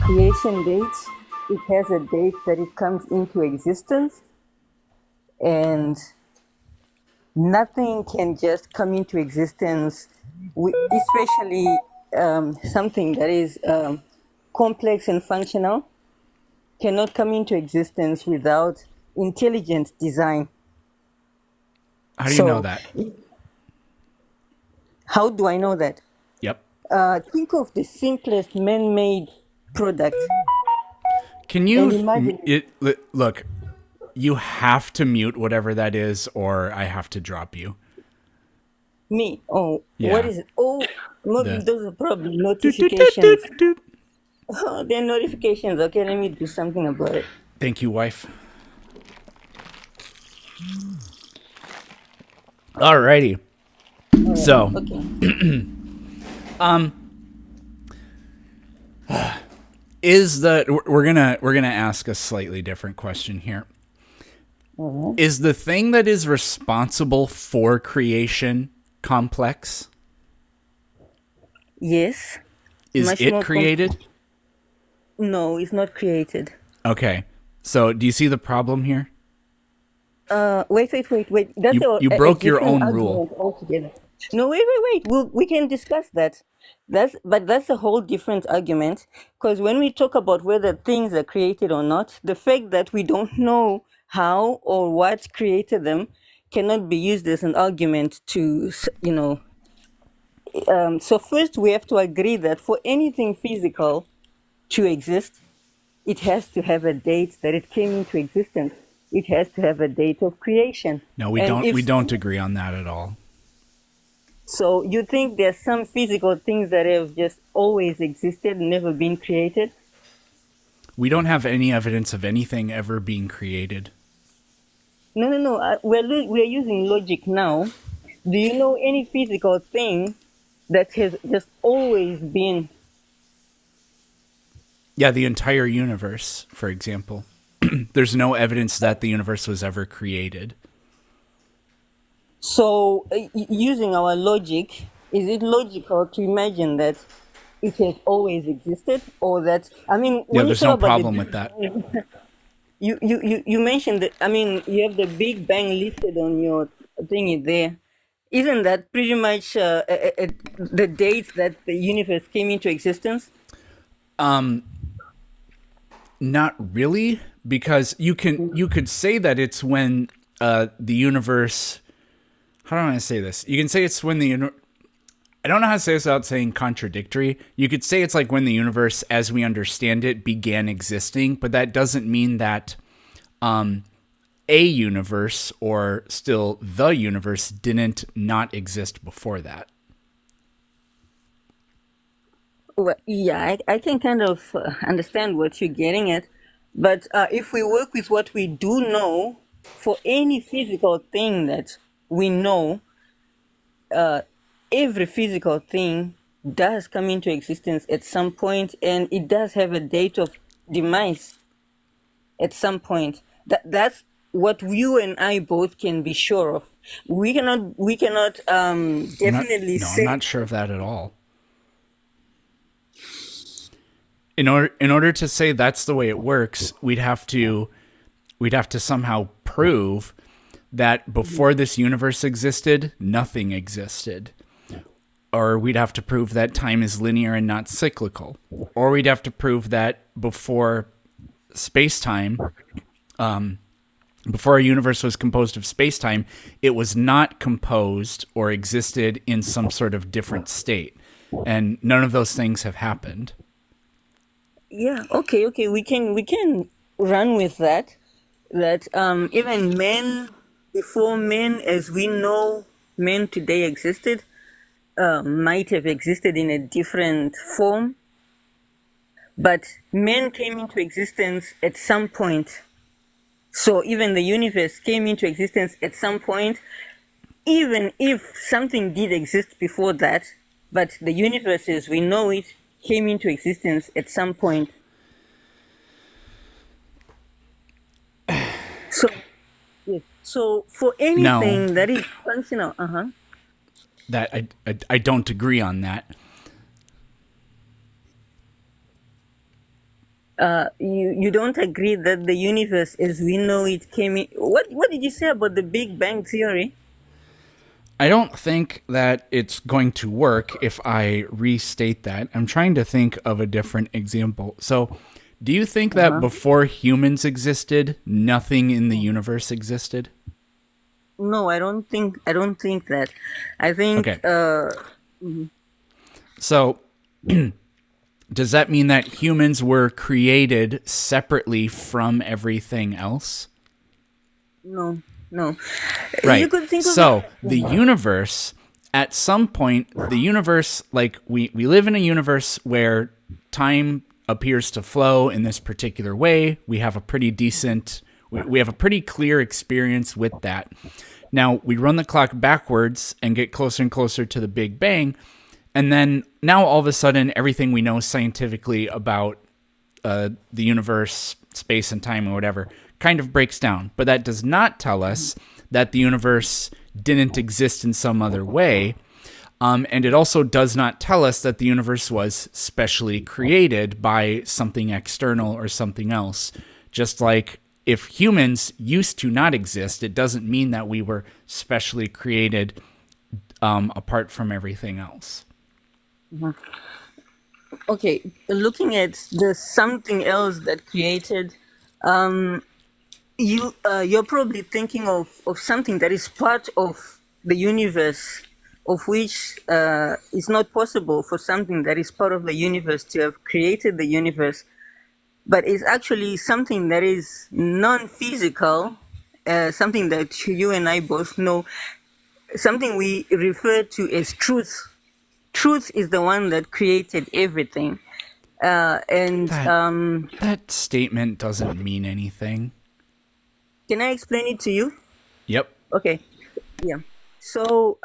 creation date. It has a date that it comes into existence, and nothing can just come into existence, especially something that is complex and functional, cannot come into existence without intelligent design. How do you know So, that? how do I know that? Yep. Think of the simplest man made product Can and you imagine look? You have to mute whatever that is, or I have to drop you. me. Oh, what Yeah. is it? Oh, maybe The those are probably doot, doot, doot, doot, notifications. doot. Oh, they're notifications. Okay, let me do something about it. Thank you, wife. Alrighty. All right. So Okay. is the we're gonna ask a slightly different question here. All right. Is the thing that is responsible for creation complex? Yes. Is Much it more created? No, it's not created. Okay. So do you see the problem here? Wait. That's You a broke your different own rule. argument altogether. No, wait. We can discuss that. That's a whole different argument. Because when we talk about whether things are created or not, the fact that we don't know how or what created them cannot be used as an argument to, so first we have to agree that for anything physical to exist, it has to have a date that it came into existence. It has to have a date of creation. No, we And don't if we don't agree on that at all. so, you think there's some physical things that have just always existed, never been created? We don't have any evidence of anything ever being created. No. We're using logic now. Do you know any physical thing that has just always been? Yeah, the entire universe, for example. There's no evidence that the universe was ever created. So, using our logic, is it logical to imagine that it has always existed, or that I mean, Yeah, when you there's talk no about the problem with Big that. Bang, you mentioned that. I mean, you have the Big Bang listed on your thingy there. Isn't that pretty much the date that the universe came into existence? Not really, because you could say that it's when the universe. How do I say this? You can say it's when the I don't know how to say this without saying contradictory. You could say it's like when the universe, as we understand it, began existing, but that doesn't mean that a universe or still the universe didn't not exist before that. Well, yeah, I can kind of understand what you're getting at, but if we work with what we do know, for any physical thing that we know, every physical thing does come into existence at some point, and it does have a date of demise at some point. That's what you and I both can be sure of. We cannot I'm not. definitely No, I'm say. not sure of that at all. In order to say that's the way it works, we'd have to somehow prove that before this universe existed, nothing existed. Or we'd have to prove that time is linear and not cyclical. Or we'd have to prove that space-time, before our universe was composed of space-time, it was not composed or existed in some sort of different state. And none of those things have happened. Yeah, okay, we can run with that. That even men before men as we know men today existed, might have existed in a different form, but men came into existence at some point. So even the universe came into existence at some point, even if something did exist before that, but the universe as we know it came into existence at some point. So yes. So for No, anything that is functional, that I don't agree on that. You don't agree that the universe as we know it came in. What did you say about the Big Bang theory? I don't think that it's going to work if I restate that. I'm trying to think of a different example. So, do you think that Uh-huh. before humans existed, nothing in the universe existed? No, I don't think that. I think Okay. So, does that mean that humans were created separately from everything else? no, no. You Right. could think of it. So the universe, at some point, the universe, like we live in a universe where time appears to flow in this particular way. We have a pretty decent, we have a pretty clear experience with that. Now we run the clock backwards and get closer and closer to the Big Bang. And then now all of a sudden, everything we know scientifically about the universe, space, and time, or whatever, kind of breaks down. But that does not tell us that the universe didn't exist in some other way. And it also does not tell us that the universe was specially created by something external or something else. Just like if humans used to not exist, it doesn't mean that we were specially created apart from everything else. Okay, looking at the something else that created, you're probably thinking of something that is part of the universe, of which it's not possible for something that is part of the universe to have created the universe, but it's actually something that is non-physical, something that you and I both know, something we refer to as truth. Truth is the one that created everything. And That that statement doesn't mean anything. Can I explain it to you? Yep. Okay. Yeah. So,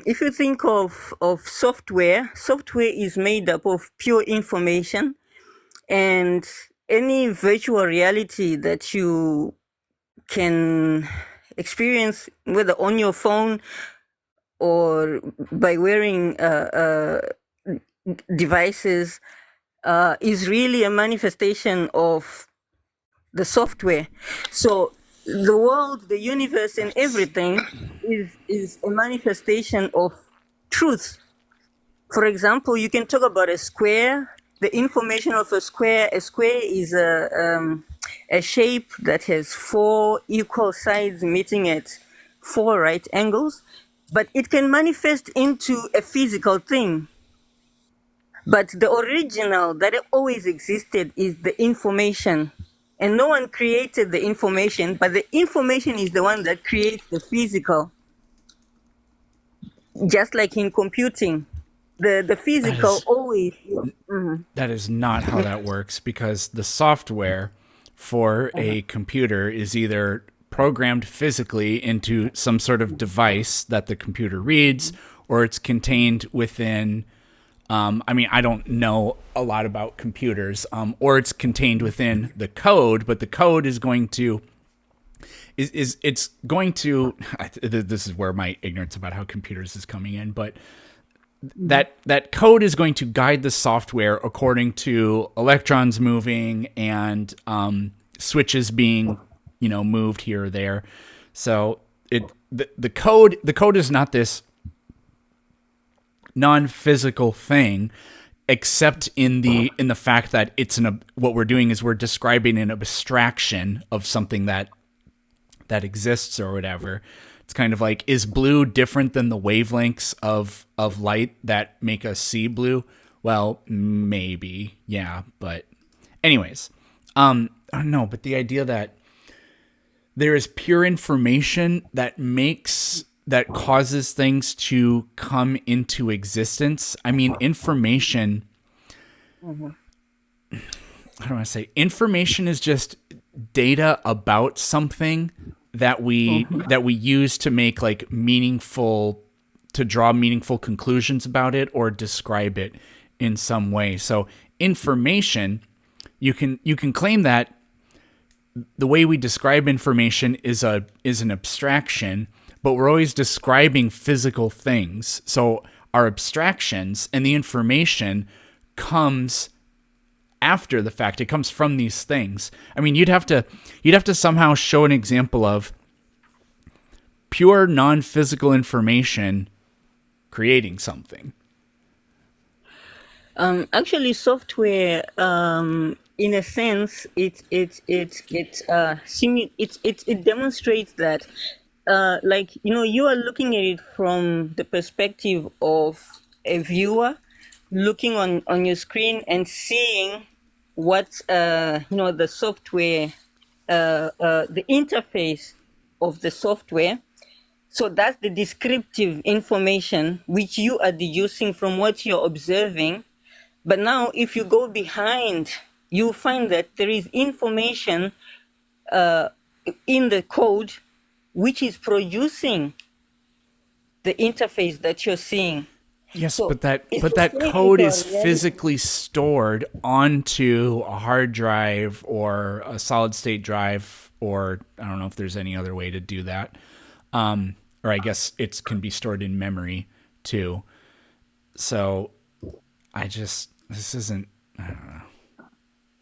if you think of software, software is made up of pure information, and any virtual reality that you can experience, whether on your phone or by wearing devices, is really a manifestation of the software. So the world, the universe, and That's everything is a manifestation of truth. For example, you can talk about a square. The information of a square. A square is a shape that has four equal sides meeting at four right angles, but it can manifest into a physical thing. But the original that always existed is the information. And no one created the information, but the information is the one that creates the physical. Just like in computing, the that physical is always. that is not how that works because the software for a computer is either programmed physically into some sort of device that the computer reads or it's contained within I mean, I don't know a lot about computers, or it's contained within the code, but the code is going to is it's going to. This is where my ignorance about how computers is coming in, but that code is going to guide the software according to electrons moving and switches being moved here or there. So the code is not this non-physical thing except in the fact that what we're doing is we're describing an abstraction of something that exists or whatever. It's kind of like, is blue different than the wavelengths of light that make us see blue? Well, maybe, yeah, but anyways, I don't know, but the idea that there is pure information that causes things to come into existence. I mean, information, how do I say? Information is just data about something that we use to make like meaningful to draw meaningful conclusions about it or describe it in some way. So information, you can claim that the way we describe information is an abstraction, but we're always describing physical things. So our abstractions and the information comes after the fact. It comes from these things. I mean, you'd have to somehow show an example of pure non-physical information creating something. Actually, software, in a sense, it demonstrates that, like, you are looking at it from the perspective of a viewer looking on your screen and seeing what the software, the interface of the software. So that's the descriptive information which you are deducing from what you're observing. But now, if you go behind, you find that there is information uh, in the code which is producing the interface that you're seeing. Yes, So but that it's but the that same code into is a reality. physically stored onto a hard drive or a solid state drive, or I don't know if there's any other way to do that. Or I guess it can be stored in memory too. So this isn't.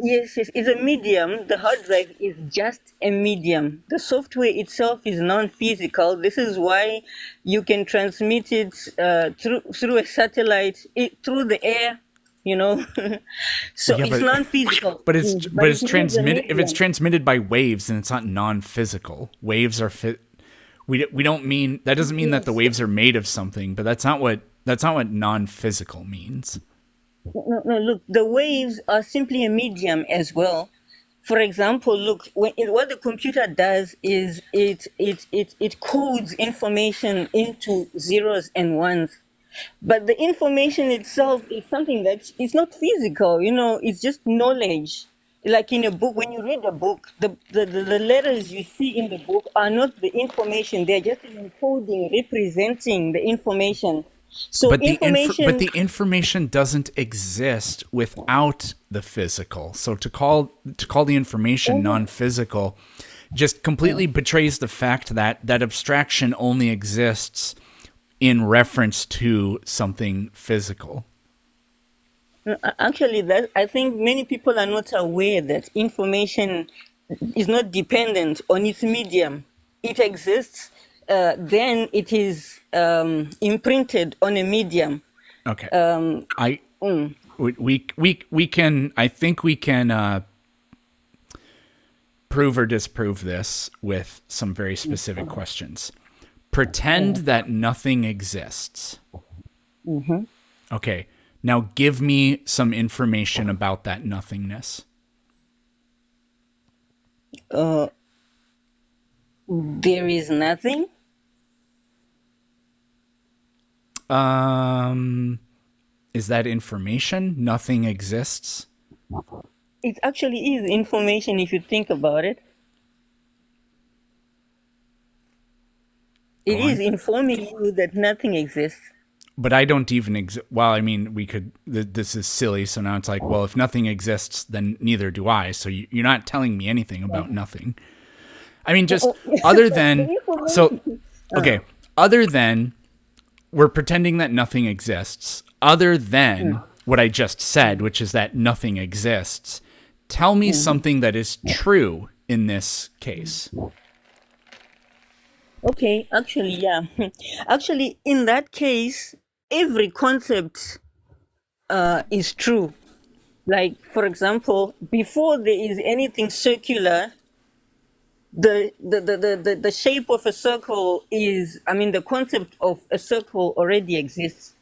Yes, yes, it's a medium. The hard drive is just a medium. The software itself is non-physical. This is why you can transmit it through a satellite, through the air. You know, Well, so yeah, it's but non-physical, but it's but but it it's is a transmitted. If it's medium. transmitted by waves, then it's not non-physical. Waves are fit. We don't mean that doesn't mean that the Yes. waves are made of something, but that's not what non-physical means. No, no, look, the waves are simply a medium as well. For example, look, what the computer does is it codes information into zeros and ones. But the information itself is something that is not physical, it's just knowledge. Like in a book, when you read a book, the letters you see in the book are not the information, they're just an encoding representing the information. So But information. the information doesn't exist without the physical. So to call the information Oh, non-physical just completely betrays the fact that that abstraction only exists in reference to something physical. actually, that I think many people are not aware that information is not dependent on its medium. It exists, then it is imprinted on a medium. Okay. Um, I mm, we can I think we can prove or disprove this with some very specific questions. Pretend that nothing exists. mhm. Okay. Now give me some information about that nothingness. uh, there is nothing. Um is that information? Nothing exists? It actually is information if you think about it. Go It is on. informing you that nothing exists. But I don't even well, I mean, this is silly, so now it's like, well, if nothing exists, then neither do I. So you're not telling me anything about nothing. I mean, just Oh, other the than so information. okay, other than we're pretending that nothing exists, other than what I just said, which is that nothing exists, tell me something that is true in this case. Okay, actually, yeah. Actually, in that case, every concept is true. Like, for example, before there is anything circular, the shape of a circle is, I mean, the concept of a circle already exists.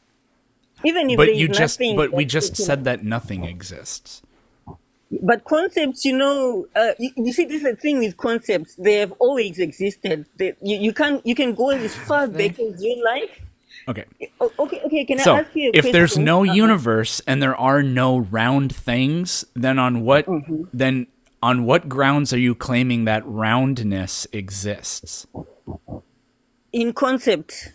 Even if there is nothing But we that's just circular. said that nothing exists. But concepts, you see, this is the thing with concepts. They have always existed. You can go as far They back as you like. Okay. Okay, okay. Can I So, ask you a if there's question? no universe and there are no round things, then on what grounds are you claiming that roundness exists? In concept,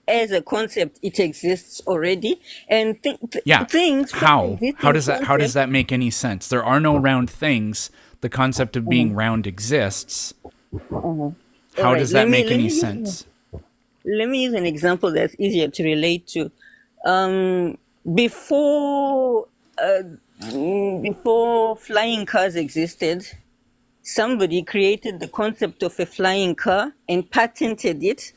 as a concept, it exists already, and Yeah. things can How? exist How in does concept. that make any sense? There are no round things. The concept of being round exists. All How right. does Let that me make let any me use sense? let me use an example that's easier to relate to. Um, before before flying cars existed, somebody created the concept of a flying car and patented it.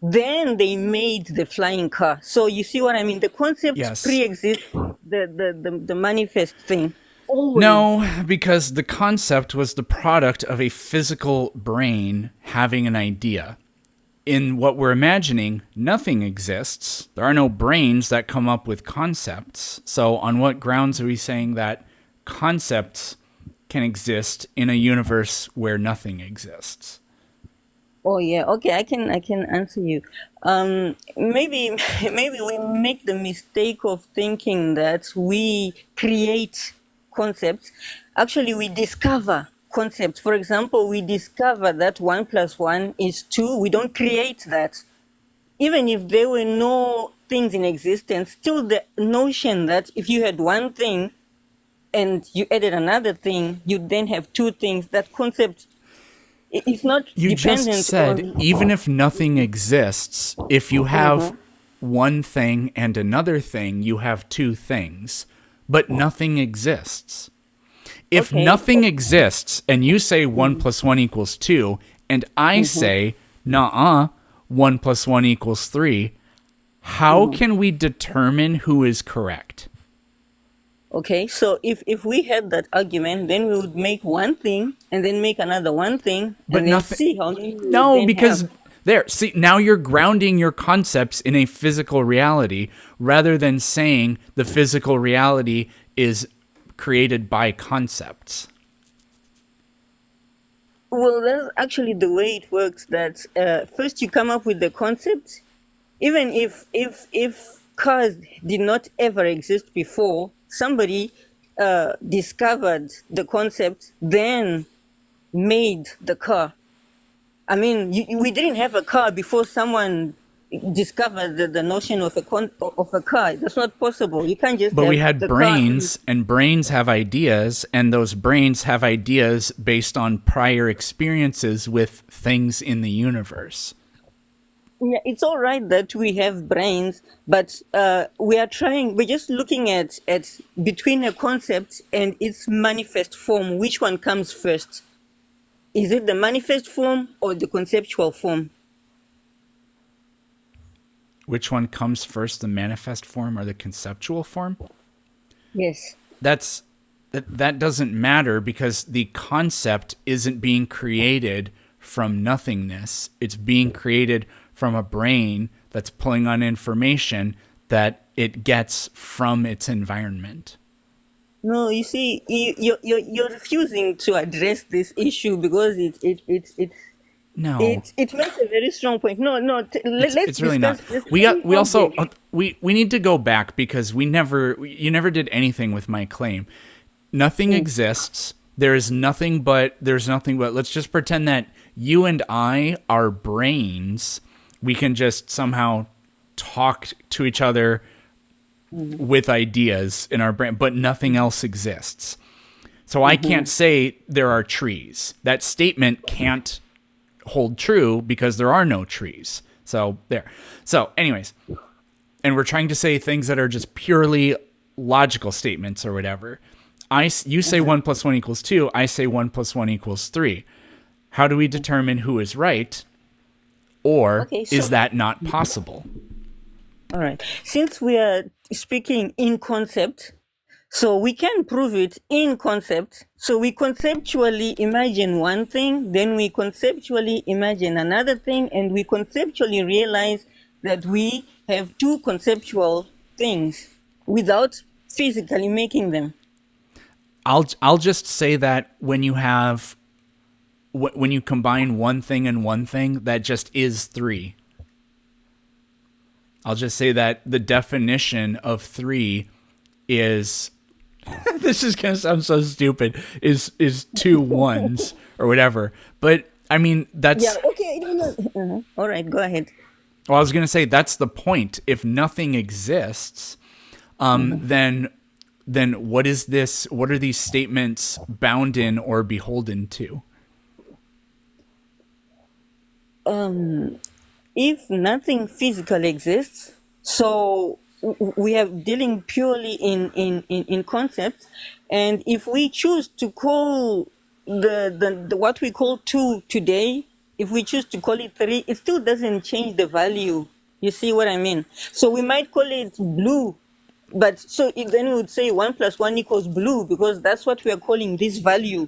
Then they made the flying car. So you see what I mean? The concept Yes. pre-exists the manifest thing. Always. No, because the concept was the product of a physical brain having an idea. In what we're imagining, nothing exists. There are no brains that come up with concepts. So, on what grounds are we saying that concepts can exist in a universe where nothing exists? Oh yeah, okay, I can answer you. Maybe maybe we make the mistake of thinking that we create concepts. Actually, we discover concepts. For example, we discover that 1 plus 1 is 2. We don't create that. Even if there were no things in existence, still the notion that if you had one thing and you added another thing, you then have two things. That concept, it's not You just dependent said on. even if nothing exists, if you have Mhm. one thing and another thing, you have two things, but nothing exists. If Okay. nothing exists and you say 1 Mhm. plus 1 equals 2, and I Mhm. say, nah, 1 plus 1 equals 3, how Mhm. can we determine who is correct? Okay, so if we had that argument, then we would make one thing and then make another one thing But and then nothing. see how many we would No, then have. because there, see, now you're grounding your concepts in a physical reality rather than saying the physical reality is created by concepts. Well, that's actually the way it works. That first you come up with the concept, even if cars did not ever exist before, somebody discovered the concept, then made the car. I mean, we didn't have a car before someone discovered the notion of of a car. That's not possible. You can't just But we have had the car. brains, and brains have ideas, and those brains have ideas based on prior experiences with things in the universe. Yeah, it's all right that we have brains, but we are trying. We're just looking at between a concept and its manifest form. Which one comes first? Is it the manifest form or the conceptual form? Which one comes first, the manifest form or the conceptual form? Yes. That's that doesn't matter because the concept isn't being created from nothingness. It's being created from a brain that's pulling on information that it gets from its environment. No, you see, you're refusing to address this issue because No, it makes a very strong point. No, no. Let's it's really not. discuss the We same got we also object. we need to go back because you never did anything with my claim. Nothing Mm. exists. There's nothing but let's just pretend that you and I are brains. We can just somehow talk to each other Mhm. with ideas in our brain, but nothing else exists. So I can't Mhm. say there are trees. That statement can't hold true because there are no trees. So there. So anyways, and we're trying to say things that are just purely logical statements or whatever. You say Mhm. 1 plus 1 equals 2. I say 1 plus 1 equals 3. How do we determine who is right? Or Okay, so is that not possible? all right. Since we are speaking in concept, so we can prove it in concept. So we conceptually imagine one thing, then we conceptually imagine another thing, and we conceptually realize that we have two conceptual things without physically making them. I'll just say that when you combine one thing and one thing, that just is 3. I'll just say that the definition of 3 is this is gonna sound so stupid is two ones or whatever. But I mean Yeah, that's okay. No, no. All right, go ahead. well, I was gonna say that's the point. If nothing exists, Mhm. then what is this? What are these statements bound in or beholden to? If nothing physical exists, so we are dealing purely in concepts, and if we choose to call the what we call two today, if we choose to call it three, it still doesn't change the value. You see what I mean? So we might call it blue, but so then we would say 1 + 1 = blue, because that's what we are calling this value.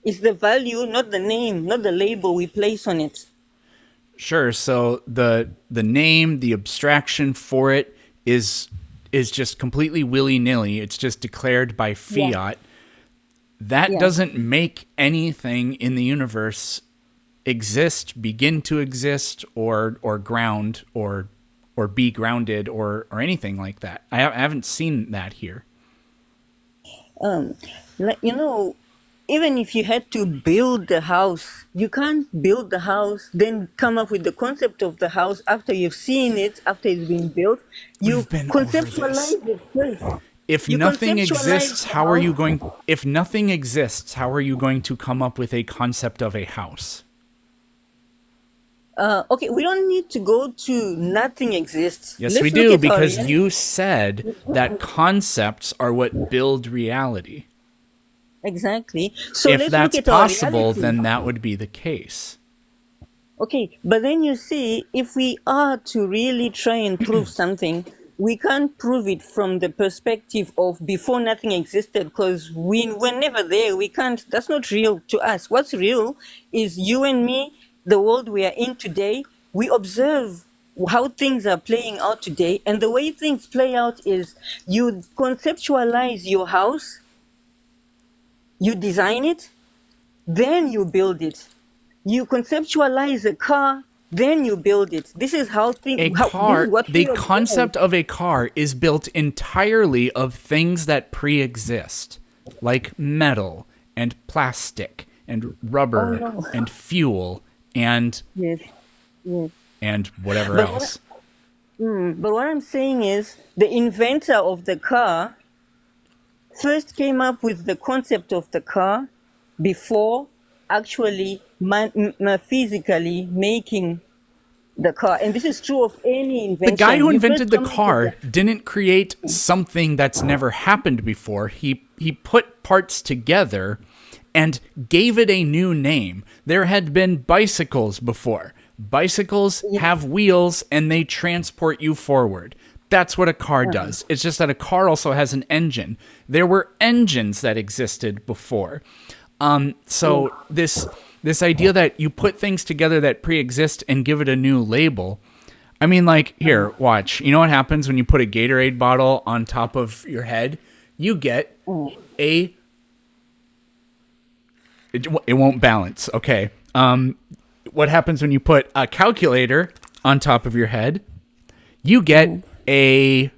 It's the value, not the name, not the label we place on it. Sure. So the name, the abstraction for it is just completely willy nilly. It's just declared by Yeah. fiat. That Yeah. doesn't make anything in the universe exist, begin to exist, or ground, or be grounded, or anything like that. I haven't seen that here. um like, even if you had to build the house, you can't build the house then come up with the concept of the house after you've seen it, after it's been built. You We've been over this. conceptualize it first. If You nothing conceptualize exists, the how are house. you going if nothing exists, how are you going to come up with a concept of a house? Okay, we don't need to go to nothing exists. Yes, we Let's look do, at our because reality. you said that concepts are what build reality. Exactly. So If let's look that's at our possible, reality. then that would be the case. Okay, but then you see, if we are to really try and prove something, we can't prove it from the perspective of before nothing existed, because we were never there. We can't, that's not real to us. What's real is you and me, the world we are in today. We observe how things are playing out today. And the way things play out is you conceptualize your house, you design it, then you build it. You conceptualize a car, then you build it. This is this is what The we observe. concept of a car is built entirely of things that pre exist, like metal and plastic and Oh rubber no. and fuel and Yes, yes. whatever But what, else. but what I'm saying is the inventor of the car first came up with the concept of the car before actually physically making the car. And this is true of any The guy invention. who You invented first the come up with car didn't create something that's never happened before. He put parts together and gave it a new name. There had been bicycles before. Bicycles the. have wheels and they transport you forward. That's what a car does. It's just that a car also has an engine. There were engines that existed before. So this idea that you put things together that pre-exist and give it a new label. I mean, like, here, watch. You know what happens when you put a Gatorade bottle on top of your head? You get a it won't balance. Okay. What happens when you put a calculator on top of your head? You get a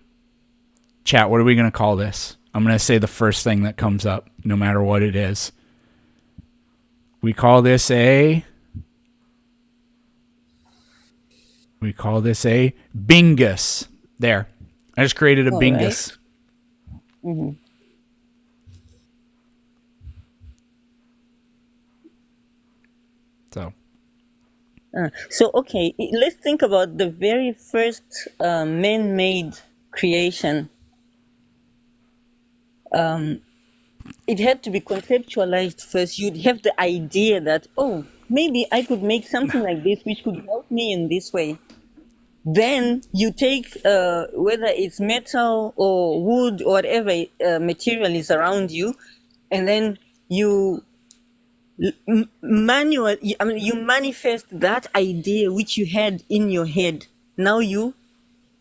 chat. What are we going to call this? I'm going to say the first thing that comes up, no matter what it is. We call this a bingus. There. I just created a All right. bingus. So, So, okay, let's think about the very first man made creation. It had to be conceptualized first. You'd have the idea that, oh, maybe I could make something like this, which could help me in this way. Then you take whether it's metal or wood or whatever material is around you, and then you you manifest that idea which you had in your head. Now you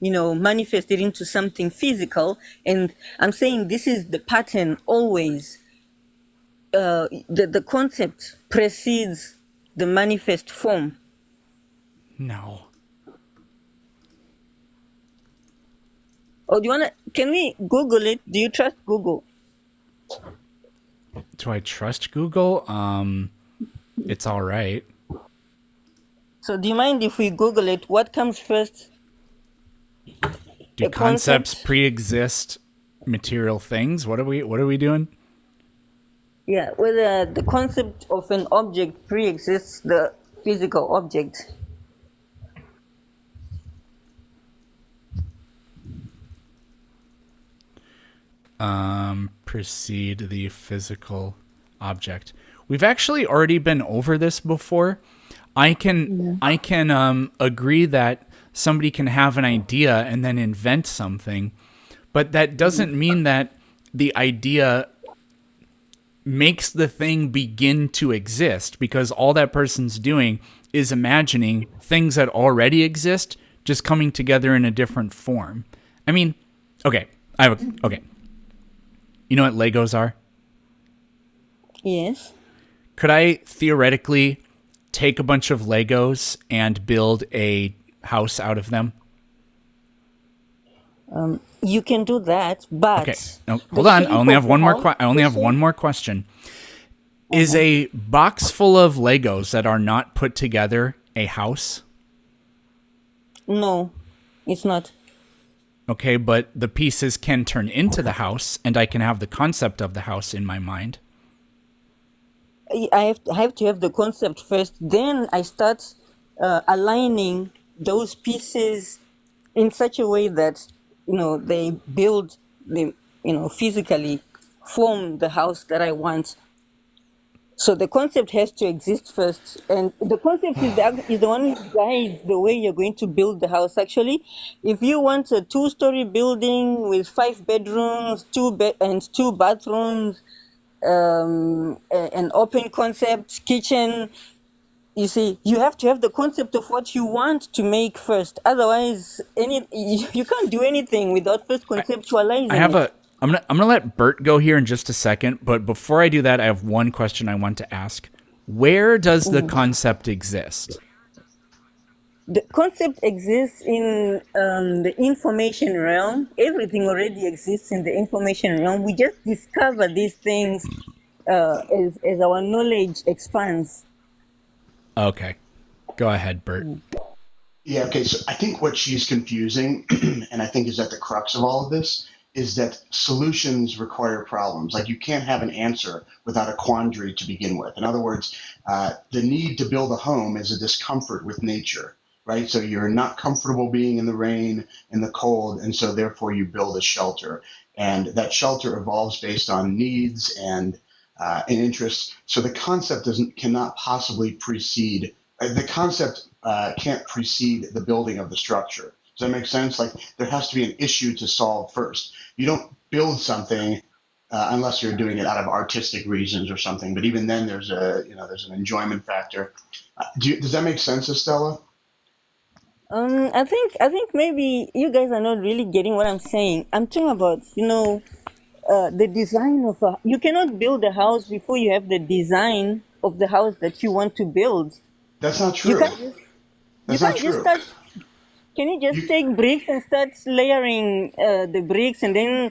manifest it into something physical. And I'm saying this is the pattern always. The concept precedes the manifest form. no. Or do you want to, can we Google it? Do you trust Google? Do I trust Google? It's all right. So do you mind if we Google it? What comes first? Do A concepts concept? pre-exist material things? What are we doing? Yeah, whether the concept of an object pre-exists the physical object. Precede the physical object. We've actually already been over this before. I can agree that somebody can have an idea and then invent something, but that doesn't mean that the idea makes the thing begin to exist, because all that person's doing is imagining things that already exist just coming together in a different form. I mean, okay, okay. You know what Legos are? Yes. Could I theoretically take a bunch of Legos and build a house out of them? You can do that, Okay. but No, the hold on. I shape only of have the one more. house, I only the have one shape. more question. Is Uh-huh. a box full of Legos that are not put together a house? No, it's not. Okay, but the pieces can turn into the house, and I can have the concept of the house in my mind. I have to have the concept first. Then I start aligning those pieces in such a way that they build the physically form the house that I want. So the concept has to exist first, and the concept is the one who guides the way you're going to build the house. Actually, if you want a two-story building with 5 bedrooms, and 2 bathrooms, an open concept kitchen, you see, you have to have the concept of what you want to make first. Otherwise, you can't do anything without first I conceptualizing have it. a. I'm gonna let Bert go here in just a second, but before I do that, I have one question I want to ask. Where does the Mhm. concept exist? The concept exists in the information realm. Everything already exists in the information realm. We just discover these things as our knowledge expands. Okay, go ahead, Bert. Yeah, okay. So I think what she's confusing, and I think is at the crux of all of this, is that solutions require problems. Like you can't have an answer without a quandary to begin with. In other words, the need to build a home is a discomfort with nature, right? So you're not comfortable being in the rain and the cold, and so therefore you build a shelter. And that shelter evolves based on needs and interests. So the concept cannot possibly precede the concept can't precede the building of the structure. Does that make sense? Like there has to be an issue to solve first. You don't build something unless you're doing it out of artistic reasons or something. But even then, there's an enjoyment factor. Does that make sense, Estella? I think maybe you guys are not really getting what I'm saying. I'm talking about the design of a. You cannot build a house before you have the design of the house that you want to build. That's not You true. can't just you That's not can't just true. start. Can you just You take bricks and start layering the bricks, and then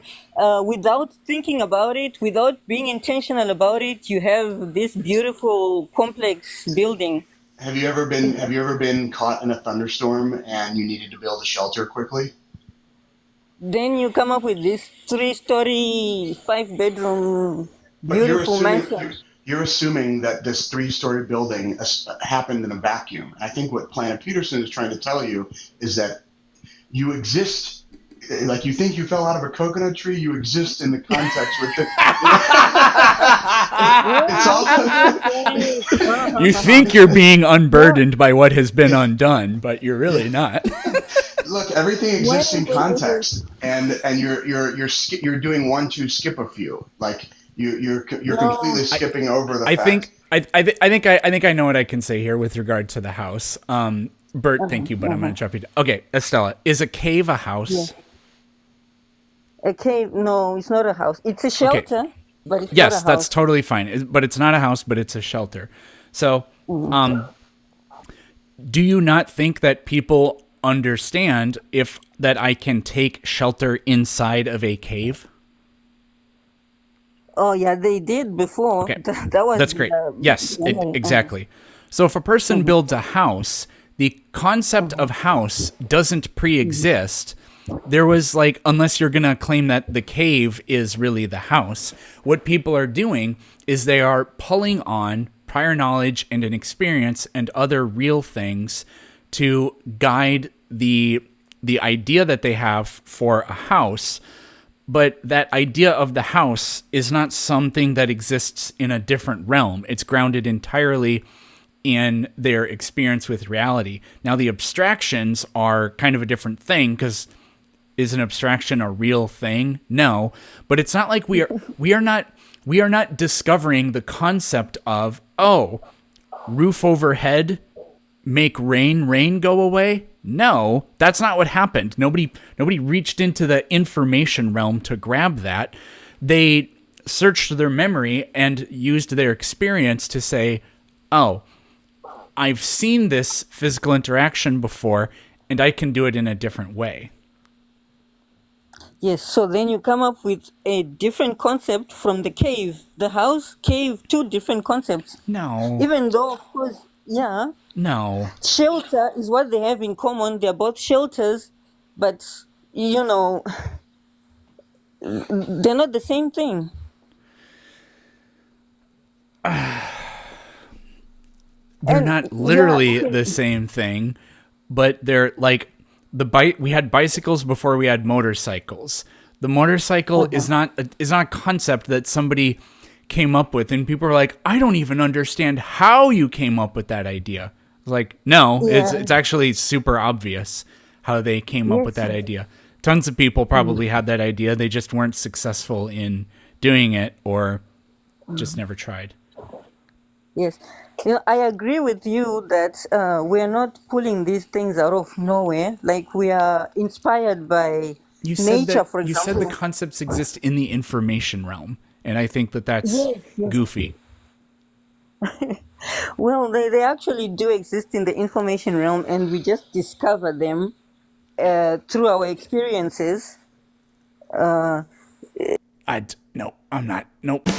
without thinking about it, without being intentional about it, you have this beautiful complex building. have you ever been caught in a thunderstorm and you needed to build a shelter quickly? Then you come up with this 3-story, 5 bedroom, But beautiful mansion. you're assuming that this three-story building happened in a vacuum. And I think what Planet Peterson is trying to tell you is that you exist, like you think you fell out of a coconut tree. You exist in the context with the. It's all. Okay. You think you're being No, unburdened by what has been undone, but you're really not. Look, everything wait, exists in wait, wait, wait. context, and you're doing one two skip a few. Like you're completely No. skipping over the I facts. think I know what I can say here with regard to the house. Bert, Uh-huh, thank you, but I'm uh-huh. gonna jump you. Okay, Estella, is a cave a Yeah. house? A cave? No, it's not a house. It's a Okay, shelter, but it's not a yes, that's house. totally fine. But it's not a house, but it's a shelter. So, Mhm. do you not think that people understand if that I can take shelter inside of a cave? Oh yeah, they did before. Okay, That was that's great. Yes, exactly. So if a person mhm, builds a house, the concept of mhm, house doesn't mhm. pre-exist. There was like, unless you're going to claim that the cave is really the house, what people are doing is they are pulling on prior knowledge and an experience and other real things to guide the idea that they have for a house, But that idea of the house is not something that exists in a different realm. It's grounded entirely in their experience with reality. Now, the abstractions are kind of a different thing because is an abstraction a real thing? No, but it's not like we are not discovering the concept of, oh, roof overhead, make rain go away. No, that's not what happened. Nobody reached into the information realm to grab that. They searched their memory and used their experience to say, "Oh, I've seen this physical interaction before and I can do it in a different way." Yes, so then you come up with a different concept from the cave. The house, cave, two different concepts. No. Even though, of course, yeah, No. shelter is what they have in common. They're both shelters, but, you know, they're not the same thing. They're And not yeah, literally okay. the same thing, but they're like we had bicycles before we had motorcycles. The motorcycle Uh-huh. is not a concept that somebody came up with and people are like, "I don't even understand how you came up with that idea." Like, no, Yeah, it's actually super obvious how they came up with yes. that idea. Tons of people Mm, probably had that idea. They just weren't successful in doing it or just mm. never tried. Yes. You know, I agree with you that we're not pulling these things out of nowhere. Like we are inspired by nature, for You said the example. concepts exist in the information realm, and I think that that's Yes, yes. goofy. Well, they actually do exist in the information realm, and we just discover them through our experiences. Uh, I no, I'm not. Nope.